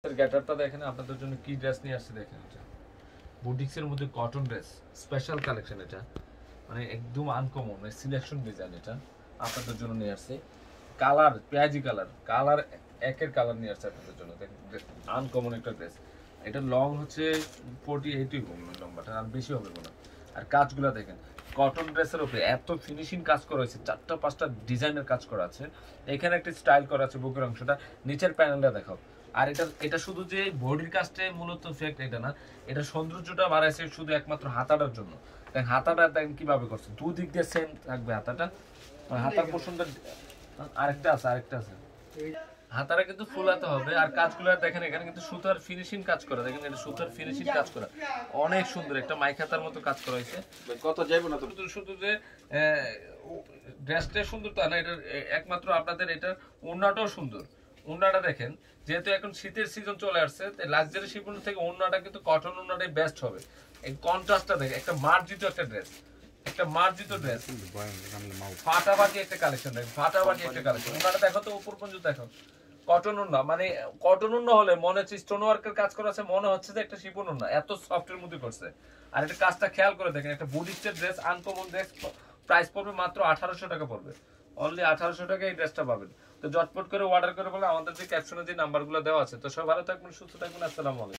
গ্যাটারটা দেখেন আপনাদের জন্য কি ড্রেস নিয়ে আসছে দেখেন। এটা বুটিক্সের মধ্যে কটন ড্রেস স্পেশাল কালেকশন। এটা মানে একদম আনকমন সিলেকশন ডিজাইন। এটা আপনাদের জন্য নিয়ে আসছে। কালার পেঁয়াজি কালার, কালার একের কালার নিয়ে আসছে আপনাদের জন্য। দেখেন আনকমন একটা ড্রেস। এটা লং হচ্ছে 48 লম্বাটা, আর বেশি হবে না। আর কাজগুলো দেখেন কটন ড্রেসের উপরে এত ফিনিশিং কাজ করা হয়েছে, 4টা 5টা ডিজাইনের কাজ করা আছে। এখানে একটা স্টাইল করা আছে বুকের অংশটা, নিচের প্যানেলটা দেখাও। আর এটা শুধু যে বডির কাজটাই মূলত ফেক্ট এটা না, এটা সৌন্দর্যটা বাড়াইছে শুধু একমাত্র হাতাটার জন্য। দেখেন হাতাটা দেখেন কিভাবে করছে, দুদিক দিয়ে সেম থাকবে হাতাটা। হাতার পোর্শনটা আরেকটা আছে। হাতারা কিন্তু ফুলাতে হবে। আর কাজগুলো দেখেন এখানে কিন্তু সুতার ফিনিশিং কাজ করা, দেখেন এটা সুতার ফিনিশিং কাজ করা অনেক সুন্দর, একটা মাইক হাতার মতো কাজ করা হয়েছে। কত যাইব না তো শুধু যে ড্রেসটা সুন্দর তা না, এটা একমাত্র আপনাদের এটা ওড়নাটাও সুন্দর। ওড়নাটা দেখেন, যেহেতু এখন শীতের সিজন চলে আসছে, লাক্সারি শিপন থেকে ওড়নাটা কিন্তু কটন ওড়নাটাই বেস্ট হবে। এই কন্ট্রাস্টটা দেখেন, একটা মার্জিত একটা ড্রেস, একটা মার্জিত ড্রেস, ফাটাবাটি একটা কালেকশন দেখেন, ফাটাবাটি একটা কালেকশন। ওড়নাটা দেখো তো উপর পর্যন্ত দেখো, কটন ওড়না। মানে কটন ওড়না হলে মনে হচ্ছে স্টোন ওয়ার্কের কাজ করা আছে, মনে হচ্ছে যে একটা শিপন ওড়না, এত সফটের মধ্যে করছে। আর এটা কাজটা খেয়াল করে দেখেন, একটা বুটিক্সের ড্রেস, আনকমন ড্রেস, প্রাইস পড়বে মাত্র 1800 টাকা পড়বে। অনলি 1800 টাকা এই ড্রেসটা পাবেন। তো জটপট করে অর্ডার করে বলে আমাদের যে ক্যাপশনে যে নাম্বারগুলো দেওয়া আছে। তো সব ভালো থাকবেন, সুস্থ থাকবেন, আসসালামু আলাইকুম।